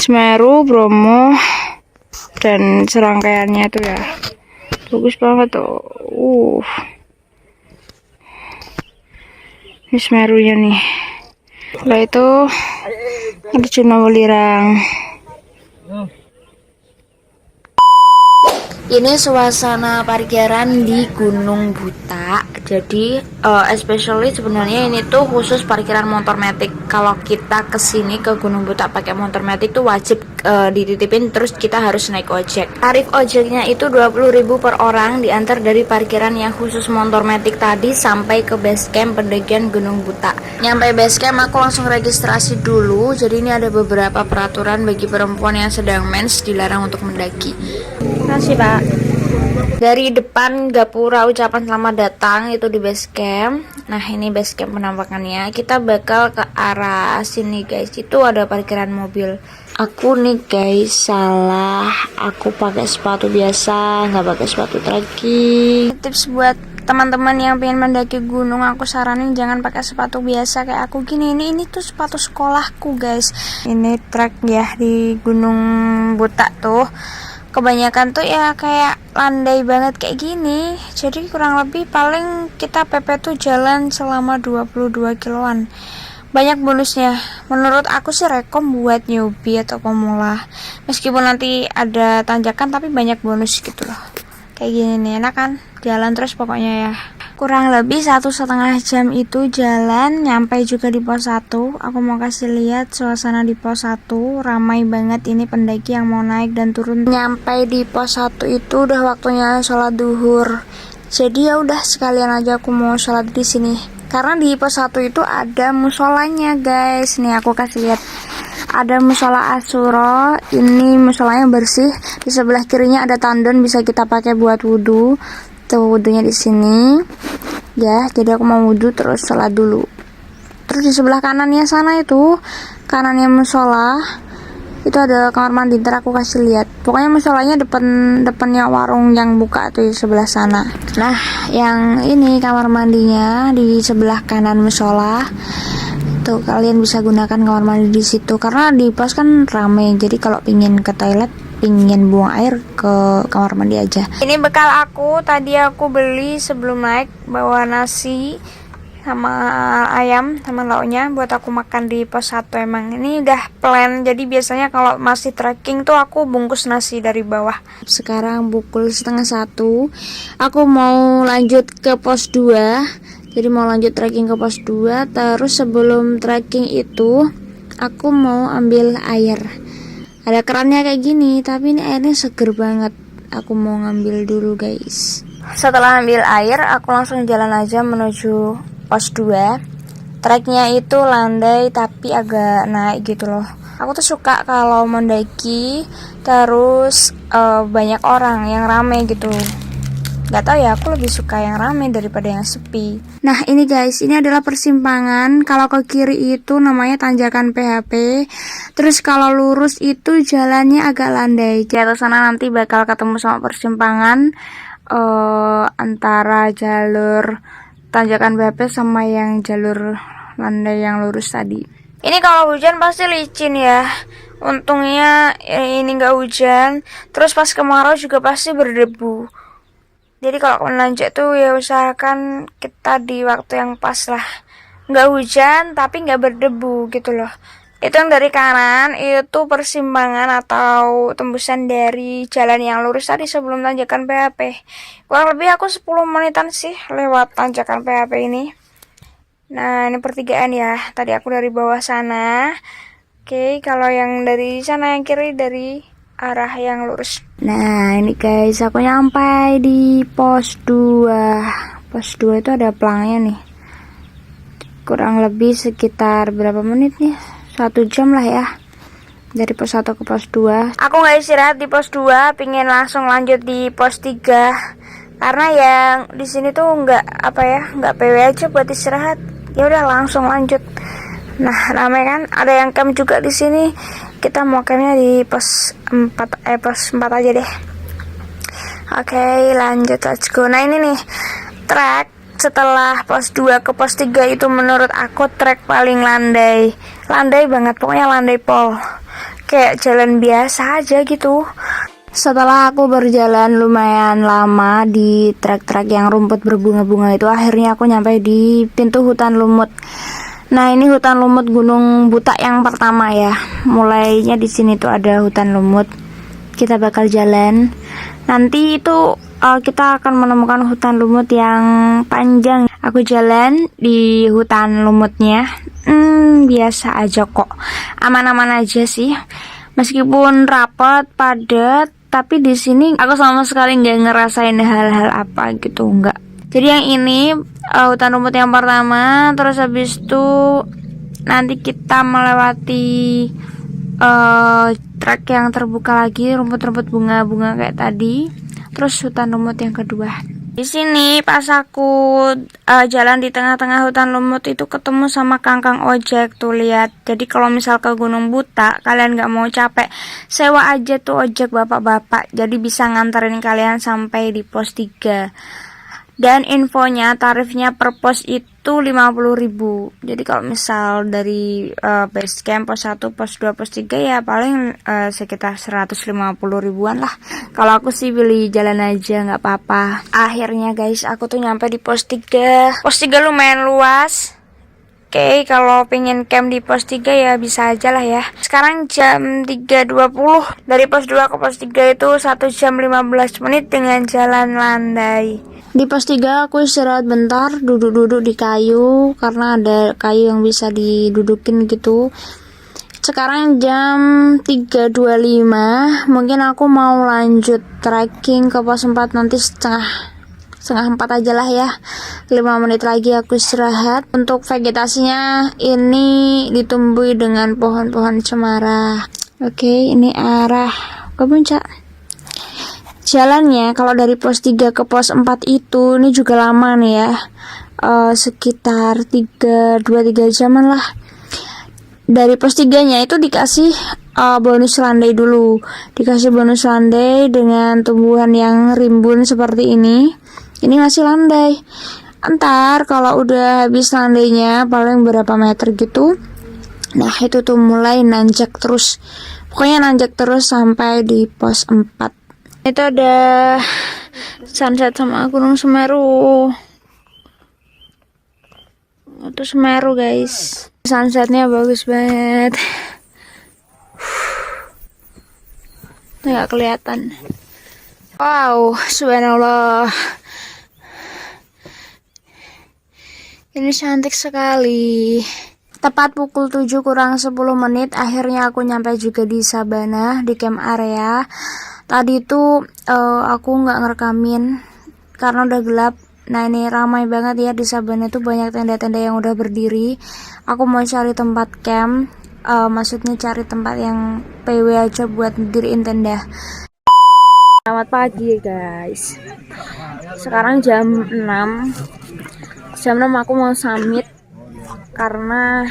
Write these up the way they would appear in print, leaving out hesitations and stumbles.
Semeru, Bromo, dan serangkaiannya tuh ya. Bagus banget tuh. Ini Semerunya nih. Setelah itu ada Cuna Welirang. Ini suasana parkiran di Gunung Buta. Jadi especially sebenarnya ini tuh khusus parkiran motor matic. Kalau kita kesini ke Gunung Buta pakai motor matic tuh wajib dititipin, terus kita harus naik ojek. Tarif ojeknya itu 20.000 per orang, diantar dari parkiran yang khusus motor matic tadi sampai ke base camp pendakian Gunung Buta. Nyampe base camp aku langsung registrasi dulu. Jadi ini ada beberapa peraturan bagi perempuan yang sedang mens, dilarang untuk mendaki. Makasih Pak. Dari depan gapura ucapan selamat datang itu di base camp. Nah ini base camp penampakannya. Kita bakal ke arah sini guys. Itu ada parkiran mobil. Aku nih guys salah. Aku pakai sepatu biasa, nggak pakai sepatu trekking. Tips buat teman-teman yang pengen mendaki gunung, aku saranin jangan pakai sepatu biasa kayak aku gini. Ini tuh sepatu sekolahku guys. Ini trek ya di Gunung Buta tuh. Kebanyakan tuh ya kayak landai banget kayak gini. Jadi kurang lebih paling kita PP tuh jalan selama 22 kiloan. Banyak bonusnya. Menurut aku sih rekom buat newbie atau pemula. Meskipun nanti ada tanjakan tapi banyak bonus gitu loh. Kayak gini nih, enak kan? Jalan terus pokoknya ya. Kurang lebih 1,5 jam itu jalan, nyampe juga di pos 1. Aku mau kasih lihat suasana di pos 1. Ramai banget ini pendaki yang mau naik dan turun. Nyampe di pos 1 itu udah waktunya sholat duhur. Jadi ya udah sekalian aja aku mau sholat di sini. Karena di pos 1 itu ada musolanya guys. Nih aku kasih lihat. Ada musola Asyura. Ini musolanya bersih. Di sebelah kirinya ada tandon bisa kita pakai buat wudhu. Tuh wudhunya di sini. Ya, jadi aku mau wudhu terus sholat dulu. Terus di sebelah kanannya sana itu, kanannya musola, itu ada kamar mandi. Ntar aku kasih lihat. Pokoknya musolanya depannya warung yang buka tuh di sebelah sana. Nah, yang ini kamar mandinya di sebelah kanan musola. Tuh kalian bisa gunakan kamar mandi di situ karena di pos kan rame. Jadi kalau pingin ke toilet, pingin buang air, ke kamar mandi aja. Ini bekal aku. Tadi aku beli sebelum naik, bawa nasi sama ayam sama lauknya buat aku makan di pos 1. Emang ini udah plan. Jadi biasanya kalau masih trekking tuh aku bungkus nasi dari bawah. Sekarang pukul 12:30. Aku mau lanjut ke pos 2. Jadi mau lanjut trekking ke pos 2. Terus sebelum trekking itu aku mau ambil air. Ada kerannya kayak gini, tapi ini airnya seger banget. Aku mau ngambil dulu guys. Setelah ambil air, aku langsung jalan aja menuju pos 2. Treknya itu landai tapi agak naik gitu loh. Aku tuh suka kalau mendaki terus banyak orang yang rame gitu. Gak tau ya, aku lebih suka yang rame daripada yang sepi. Nah ini guys, ini adalah persimpangan. Kalau ke kiri itu namanya tanjakan PHP. Terus kalau lurus itu jalannya agak landai. Di atas sana nanti bakal ketemu sama persimpangan antara jalur tanjakan PHP sama yang jalur landai yang lurus tadi. Ini kalau hujan pasti licin ya. Untungnya ini gak hujan. Terus pas kemarau juga pasti berdebu. Jadi kalau menanjak tuh ya usahakan kita di waktu yang pas lah. Nggak hujan tapi nggak berdebu gitu loh. Itu yang dari kanan itu persimpangan atau tembusan dari jalan yang lurus tadi sebelum tanjakan PHP. Kurang lebih aku 10 menitan sih lewat tanjakan PHP ini. Nah ini pertigaan ya. Tadi aku dari bawah sana. Oke, kalau yang dari sana yang kiri dari arah yang lurus. Nah ini guys, aku nyampe di pos 2. Pos 2 itu ada pelangnya nih. Kurang lebih sekitar berapa menit nih? 1 jam lah ya. Dari pos 1 ke pos 2. Aku gak istirahat di pos 2, pingin langsung lanjut di pos 3. Karena yang di sini tuh nggak PW aja buat istirahat. Ya udah langsung lanjut. Nah, ramai kan? Ada yang camp juga di sini. Kita mau campnya di pos 4 aja deh. Oke, lanjut, let's go. Nah, ini nih trek setelah pos 2 ke pos 3 itu menurut aku trek paling landai. Landai banget, pokoknya landai pol. kayak jalan biasa aja gitu. Setelah aku berjalan lumayan lama di trek-trek yang rumput berbunga-bunga itu, akhirnya aku nyampe di pintu hutan lumut. Nah, ini hutan lumut Gunung Butak yang pertama ya. Mulainya di sini tuh ada hutan lumut. Kita bakal jalan. Nanti itu kita akan menemukan hutan lumut yang panjang. Aku jalan di hutan lumutnya. Biasa aja kok. Aman-aman aja sih. Meskipun rapat, padat, tapi di sini aku sama sekali nggak ngerasain hal-hal apa gitu, nggak. Jadi yang ini hutan lumut yang pertama, terus habis itu nanti kita melewati trek yang terbuka lagi, rumput-rumput bunga-bunga kayak tadi, terus hutan lumut yang kedua. Di sini pas aku jalan di tengah-tengah hutan lumut itu ketemu sama kangkang ojek tuh, lihat. Jadi kalau misal ke Gunung Butak kalian nggak mau capek, sewa aja tuh ojek bapak-bapak. Jadi bisa nganterin kalian sampai di pos 3. Dan infonya tarifnya per pos itu 50.000. Jadi kalau misal dari base camp pos 1, pos 2, pos 3 ya paling sekitar 150.000-an lah. Kalau aku sih pilih jalan aja, nggak apa-apa. Akhirnya guys, aku tuh nyampe di pos 3. Pos 3 lumayan luas. Oke, kalau pengen camp di pos 3 ya bisa aja lah ya. Sekarang jam 3.20. Dari pos 2 ke pos 3 itu 1 jam 15 menit dengan jalan landai. Di pos 3 aku istirahat bentar, duduk-duduk di kayu karena ada kayu yang bisa didudukin gitu. Sekarang jam 3.25. Mungkin aku mau lanjut trekking ke pos 4 nanti setengah 4 aja lah ya. 5 menit lagi aku istirahat. Untuk vegetasinya ini ditumbuhi dengan pohon-pohon cemara. Oke, ini arah ke puncak. Jalannya kalau dari pos 3 ke pos 4 itu ini juga lama nih ya. Sekitar 2-3 jaman lah. Dari pos 3-nya itu dikasih bonus landai dulu. Dikasih bonus landai dengan tumbuhan yang rimbun seperti ini. Ini masih landai. Entar kalau udah habis landainya paling berapa meter gitu, nah itu tuh mulai nanjak terus. Pokoknya nanjak terus sampai di pos 4. Itu ada sunset sama Gunung Semeru. Itu Semeru guys. Sunsetnya bagus banget. Nggak kelihatan. Wow, subhanallah. Ini cantik sekali. Tepat pukul 7 kurang 10 menit akhirnya aku nyampe juga di Sabana, di camp area. Tadi itu aku nggak ngerekamin karena udah gelap. Nah ini ramai banget ya di Sabana itu, banyak tenda-tenda yang udah berdiri. Aku mau cari tempat camp, maksudnya cari tempat yang PW aja buat diriin tenda. Selamat pagi guys. Sekarang jam 6. Jam 6 aku mau summit karena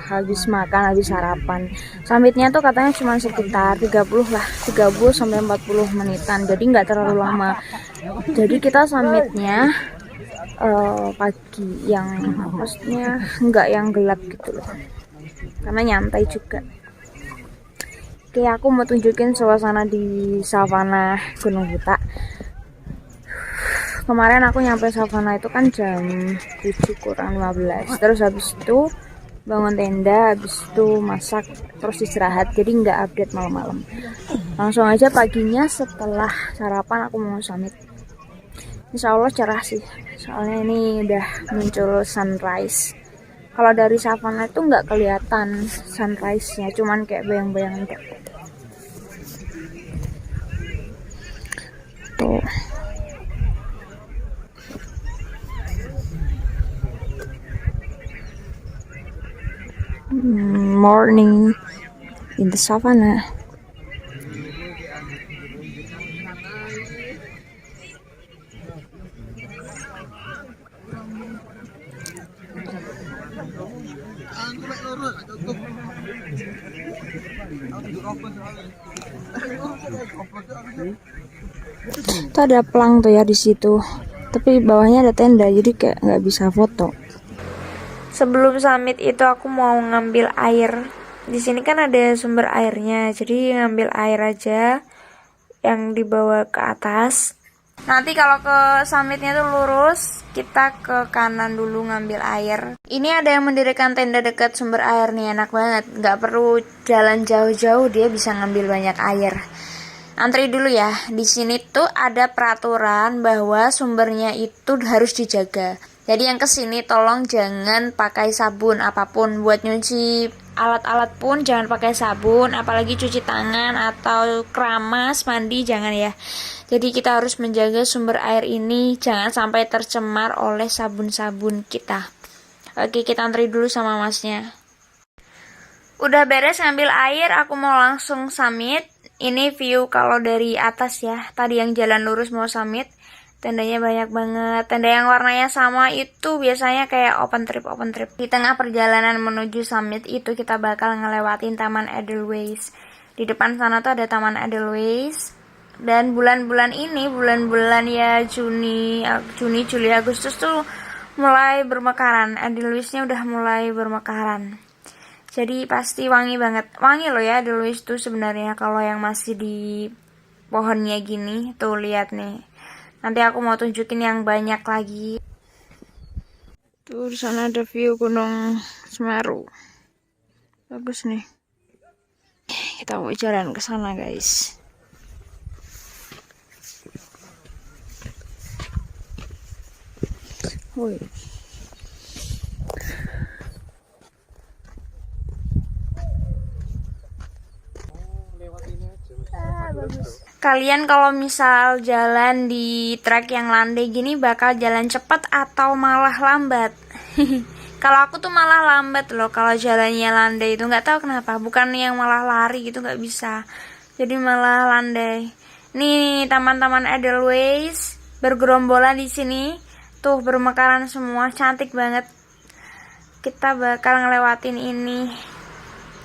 habis makan, habis sarapan. Summitnya tuh katanya cuma sekitar 30 lah, 30 sampai 40 menitan. Jadi nggak terlalu lama. Jadi kita summitnya pagi, yang maksudnya nggak yang gelap gitu loh. Karena nyantai juga. Oke, aku mau tunjukin suasana di savana Gunung Butak. Kemarin aku nyampe savana itu kan jam 7 kurang 15. Terus habis itu bangun tenda, habis itu masak, terus istirahat. Jadi nggak update malam-malam. Langsung aja paginya setelah sarapan aku mau summit. Insya Allah cerah sih. Soalnya ini udah muncul sunrise. Kalau dari savana itu nggak kelihatan sunrise-nya, cuman kayak bayang-bayang gitu. Tuh. Morning in the savannah. Itu ada pelang tuh ya di situ, tapi bawahnya ada tenda, jadi kayak nggak bisa foto. Sebelum summit itu aku mau ngambil air di sini kan ada sumber airnya, jadi ngambil air aja yang dibawa ke atas. Nanti kalau ke summitnya tuh lurus, kita ke kanan dulu ngambil air. Ini ada yang mendirikan tenda dekat sumber air nih, enak banget. Nggak perlu jalan jauh-jauh, dia bisa ngambil banyak air. Antri dulu ya. Di sini tuh ada peraturan bahwa sumbernya itu harus dijaga. Jadi yang kesini tolong jangan pakai sabun apapun. Buat nyuci alat-alat pun jangan pakai sabun, apalagi cuci tangan atau keramas, mandi jangan ya. Jadi kita harus menjaga sumber air ini jangan sampai tercemar oleh sabun-sabun kita. Oke, kita antri dulu sama masnya. Udah beres ngambil air, aku mau langsung summit. Ini view kalau dari atas ya. Tadi yang jalan lurus mau summit. Tendanya banyak banget. Tenda yang warnanya sama itu biasanya kayak open trip. Di tengah perjalanan menuju summit itu kita bakal ngelewatin Taman Edelweiss. Di depan sana tuh ada Taman Edelweiss. Dan bulan-bulan ini, bulan-bulan ya Juni, Juli, Agustus tuh mulai bermekaran. Edelweissnya udah mulai bermekaran. Jadi pasti wangi banget. Wangi loh ya Edelweiss tuh sebenarnya kalau yang masih di pohonnya gini. Tuh lihat nih. Nanti aku mau tunjukin yang banyak lagi. Tuh di sana ada view Gunung Semeru. Bagus nih. Kita mau jalan ke sana, guys. Woi. Kalian kalau misal jalan di trek yang landai gini bakal jalan cepat atau malah lambat? Kalau aku tuh malah lambat loh kalau jalannya landai itu, nggak tahu kenapa. Bukan yang malah lari gitu, nggak bisa. Jadi malah landai. Nih taman-taman Edelweiss bergerombolan di sini. Tuh bermekaran semua, cantik banget. Kita bakal ngelewatin ini.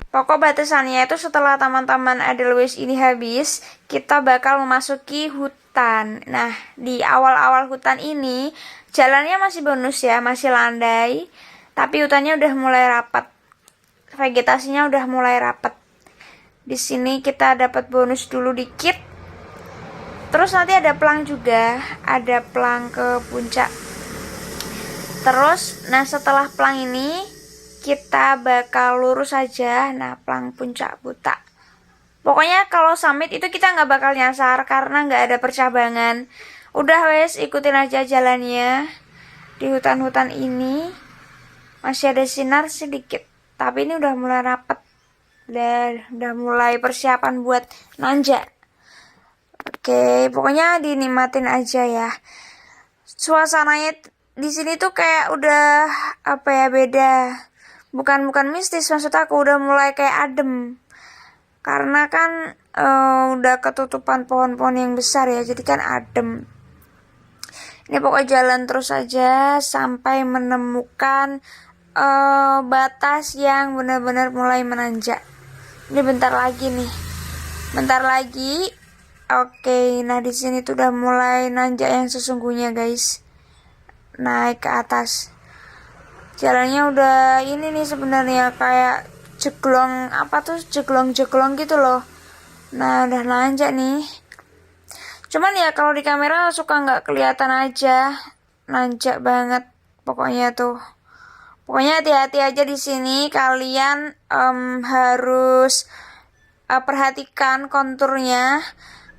Pokok batasannya itu setelah taman-taman Edelweiss ini habis, kita bakal memasuki hutan. Nah, di awal-awal hutan ini, jalannya masih bonus ya, masih landai. Tapi hutannya udah mulai rapat. Vegetasinya udah mulai rapat. Di sini kita dapat bonus dulu dikit. Terus nanti ada pelang juga, ada pelang ke puncak. Terus, nah setelah pelang ini, kita bakal lurus aja. Nah, pelang puncak buta. Pokoknya kalau summit itu kita nggak bakal nyasar karena nggak ada percabangan. Udah wes, ikutin aja jalannya. Di hutan-hutan ini masih ada sinar sedikit, tapi ini udah mulai rapet. Udah mulai persiapan buat nanjak. Oke, pokoknya dinikmatin aja ya. Suasananya di sini tuh kayak udah apa ya, beda. Bukan mistis, maksud aku udah mulai kayak adem. Karena kan udah ketutupan pohon-pohon yang besar ya, jadi kan adem. Ini pokoknya jalan terus aja sampai menemukan batas yang benar-benar mulai menanjak. Ini bentar lagi nih. Bentar lagi. Oke, nah di sini tuh udah mulai nanjak yang sesungguhnya, guys. Naik ke atas. Jalannya udah ini nih sebenarnya kayak jeglong, apa tuh, jeglong gitu loh. Nah udah nanjak nih. Cuman ya kalau di kamera suka nggak kelihatan aja, nanjak banget pokoknya tuh. Pokoknya hati-hati aja di sini. Kalian harus perhatikan konturnya.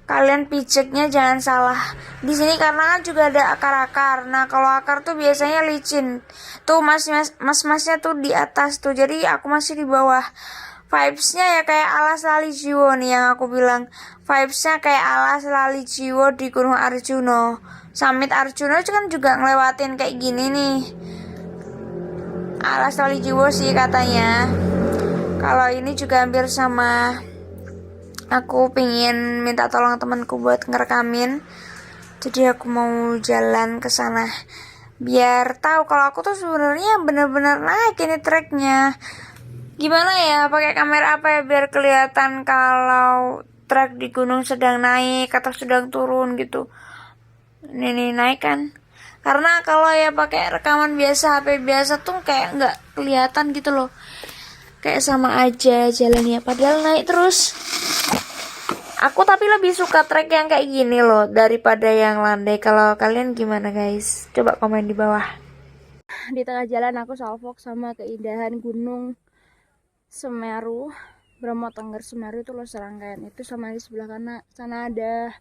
Kalian pijaknya jangan salah. Di sini karena kan juga ada akar-akar. Nah, kalau akar tuh biasanya licin. Tuh mas-masnya tuh di atas tuh. Jadi aku masih di bawah. Vibes-nya ya kayak ala Lali Jiwo nih yang aku bilang. Vibes-nya kayak ala Lali Jiwo di Gunung Arjuno. Summit Arjuno itu kan juga ngelewatin kayak gini nih. Ala Lali Jiwo sih katanya. Kalau ini juga hampir sama. Aku pengen minta tolong temanku buat ngerekamin. Jadi aku mau jalan ke sana biar tahu kalau aku tuh sebenarnya bener-bener naik ini treknya. Gimana ya, pakai kamera apa ya biar kelihatan kalau trek di gunung sedang naik atau sedang turun gitu. Ini naik kan. Karena kalau ya pakai rekaman biasa, HP biasa tuh kayak nggak kelihatan gitu loh. kayak sama aja jalannya, padahal naik terus. Aku tapi lebih suka trek yang kayak gini loh daripada yang landai. Kalau kalian gimana guys? Coba komen di bawah. Di tengah jalan aku salvok sama keindahan Gunung Semeru, Bromo Tengger Semeru itu loh serangkaian itu, sama di sebelah sana ada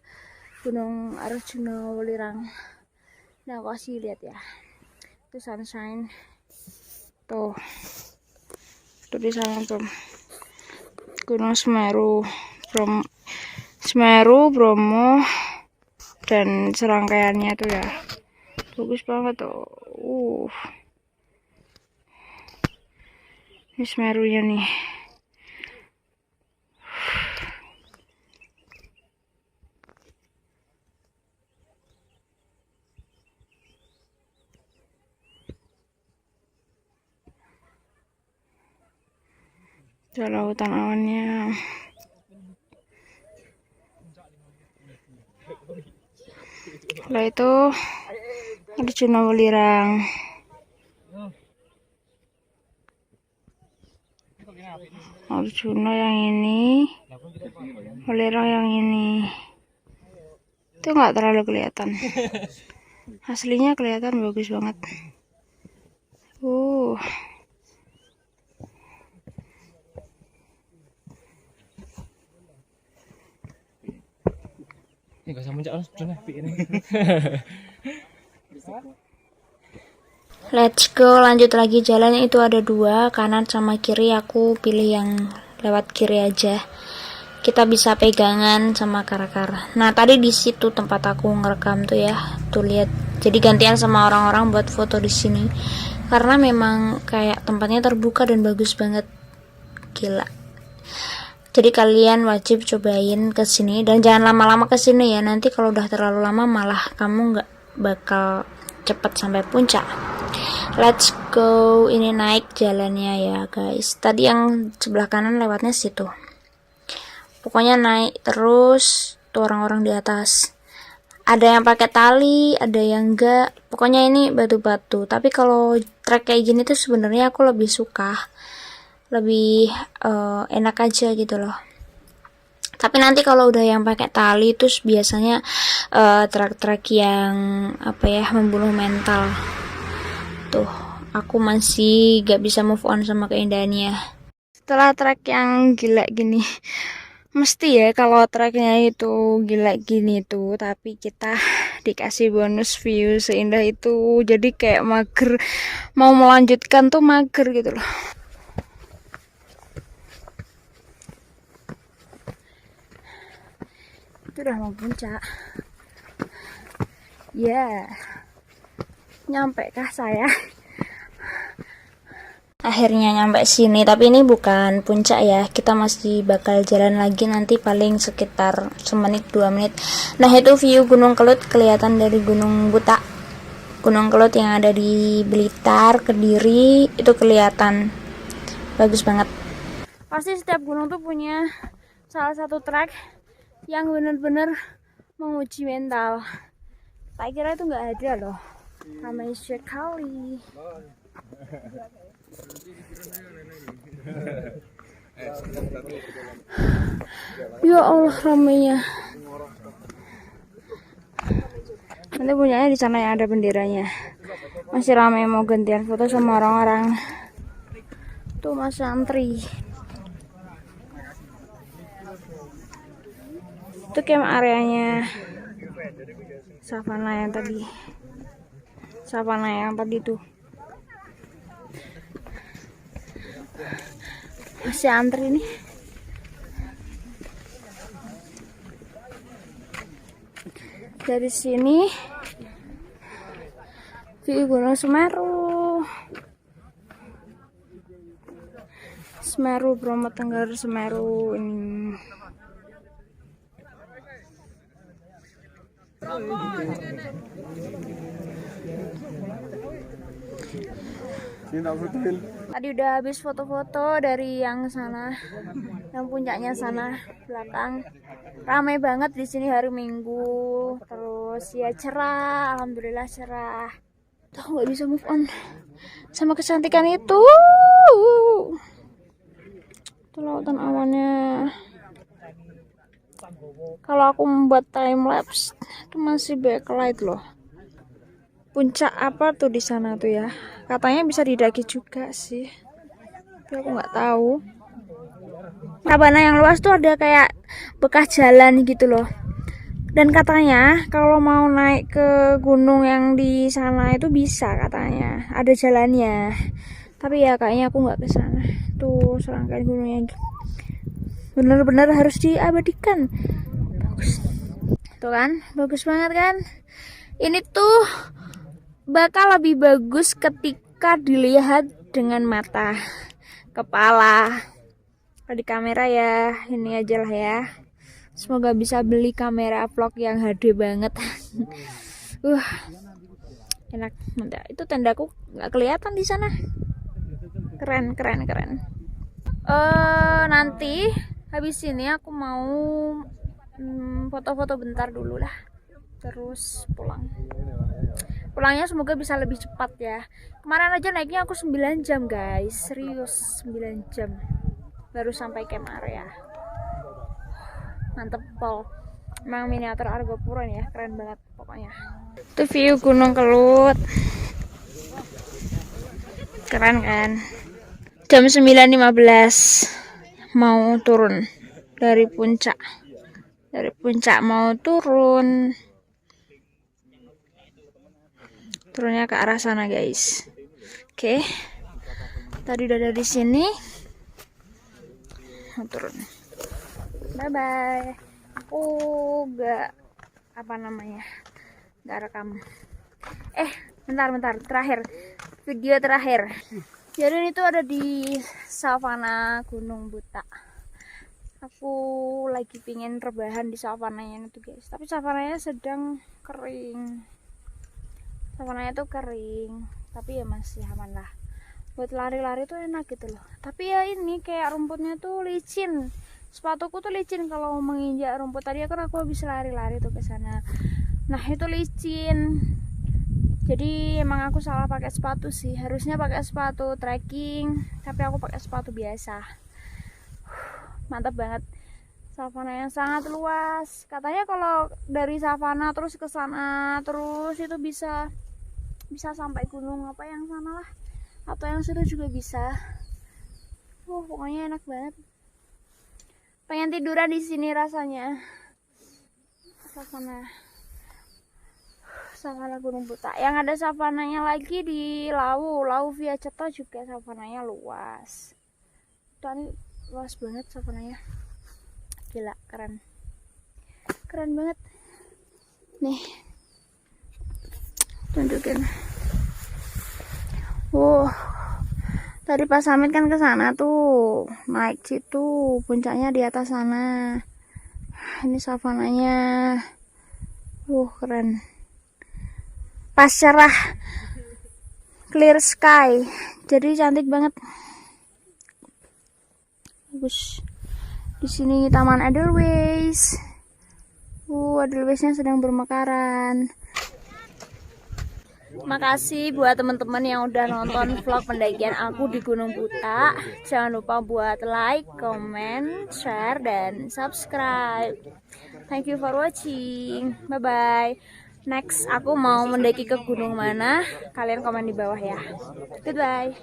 Gunung Arjuna Welirang. Nah aku kasih lihat ya, itu sunshine tuh di sana tuh Gunung Semeru, Bromo dan serangkaiannya tuh ya, bagus banget tuh. Ini Semerunya nih. Itu lautan awannya. Setelah itu Arjuna Welirang. Arjuna yang ini, Welirang yang ini. Itu nggak terlalu kelihatan. Aslinya kelihatan bagus banget. Nggak usah muncul ini. Let's go, lanjut lagi jalan. Itu ada dua, kanan sama kiri. Aku pilih yang lewat kiri aja. Kita bisa pegangan sama kara-kara. Nah tadi di situ tempat aku ngerekam tuh ya, tuh lihat. Jadi gantian sama orang-orang buat foto di sini. Karena memang kayak tempatnya terbuka dan bagus banget, gila. Jadi kalian wajib cobain kesini dan jangan lama-lama kesini ya. Nanti kalau udah terlalu lama malah kamu nggak bakal cepet sampai puncak. Let's go, ini naik jalannya ya guys. Tadi yang sebelah kanan lewatnya situ. Pokoknya naik terus tuh orang-orang di atas. Ada yang pakai tali, ada yang enggak. Pokoknya ini batu-batu. Tapi kalau trek kayak gini tuh sebenarnya aku lebih suka, lebih enak aja gitu loh. Tapi nanti kalau udah yang pakai tali terus biasanya trek-trek yang apa ya, membunuh mental. Tuh, aku masih gak bisa move on sama keindahannya. Setelah trek yang gila gini, mesti ya kalau treknya itu gila gini tuh, tapi kita dikasih bonus view seindah itu, jadi kayak mager, mau melanjutkan tuh mager gitu loh. Itu udah mau puncak ya. Nyampe kah saya? Akhirnya nyampe sini, tapi ini bukan puncak ya, kita masih bakal jalan lagi nanti paling sekitar semenit 2 menit. Nah itu view Gunung Kelut kelihatan dari Gunung Butak. Gunung Kelut yang ada di Blitar, Kediri itu kelihatan bagus banget. Pasti setiap gunung tuh punya salah satu trek yang bener-bener menguji mental. Tak kira itu nggak ada loh, ramai sekali. Ya Allah ramainya. Nanti punyanya di sana yang ada benderanya. Masih ramai, mau gantian foto sama orang-orang. Tuh masih antri. Itu camp areanya savana yang tadi. Savana yang tadi tuh. Masih antri nih. Dari sini view Gunung Semeru. Semeru, Bromo Tengger Semeru ini. Tadi udah habis foto-foto dari yang sana, yang puncaknya sana belakang. Ramai banget di sini hari Minggu. Terus ya cerah, alhamdulillah cerah. Tuh nggak bisa move on sama kecantikan itu. Itu lautan awannya. Kalau aku membuat time lapse itu masih backlight loh. Puncak apa tuh di sana tuh ya? Katanya bisa didaki juga sih. Tapi aku nggak tahu. Sabana yang luas tuh ada kayak bekas jalan gitu loh. Dan katanya kalau mau naik ke gunung yang di sana itu bisa katanya. Ada jalannya. Tapi ya kayaknya aku nggak ke sana. Tuh serangkaian gunungnya. Bener-bener harus diabadikan. Bagus. Tuh kan, bagus banget kan? Ini tuh bakal lebih bagus ketika dilihat dengan mata kepala. Kalau di kamera ya ini aja lah ya. Semoga bisa beli kamera vlog yang HD banget. Enak. Itu tendaku nggak kelihatan di sana. Keren. Nanti habis ini aku mau foto-foto bentar dulu lah. Terus pulang. Pulangnya semoga bisa lebih cepat ya. Kemarin aja naiknya aku 9 jam guys. Serius 9 jam. Baru sampai camp area. Mantep pol. Emang miniatur Argopuro nih ya, keren banget pokoknya. Itu view Gunung Kelut. Keren kan? Jam 9.15 mau turun dari puncak. Dari puncak mau turun. Turunnya ke arah sana guys. Oke. Tadi udah dari sini. Mau turun. Bye bye. Aku gak gak rekam. Bentar. Terakhir. Video terakhir. Jadi itu ada di savana Gunung Buta. Aku lagi pingin rebahan di savananya itu guys. Tapi savananya sedang kering. Savananya tuh kering. Tapi ya masih aman lah. Buat lari-lari tuh enak gitu loh. Tapi ya ini kayak rumputnya tuh licin. Sepatuku tuh licin kalau menginjak rumput. Tadi kan aku habis lari-lari tuh ke sana. Nah, itu licin. Jadi emang aku salah pakai sepatu sih. Harusnya pakai sepatu trekking, tapi aku pakai sepatu biasa. Mantap banget. Savana yang sangat luas. Katanya kalau dari savana terus ke sana terus itu bisa sampai gunung apa yang sana lah. Atau yang situ juga bisa. Pokoknya enak banget. Pengen tiduran di sini rasanya. Savana Gunung Buta. Yang ada savananya lagi di Lawu Via Ceta juga savananya luas. Dan luas banget savananya. Gila, keren. Keren banget. Nih. Tunjukin. Tadi pas Amit kan ke sana tuh, naik situ, puncaknya di atas sana. Ini savananya, keren. Pas cerah, clear sky, jadi cantik banget. Bagus. Di sini Taman Edelweiss. Edelweissnya sedang bermekaran. Makasih buat teman-teman yang udah nonton vlog pendakian aku di Gunung Buta. Jangan lupa buat like, comment, share, dan subscribe. Thank you for watching. Bye-bye. Next, aku mau mendaki ke gunung mana? Kalian komen di bawah ya. Goodbye.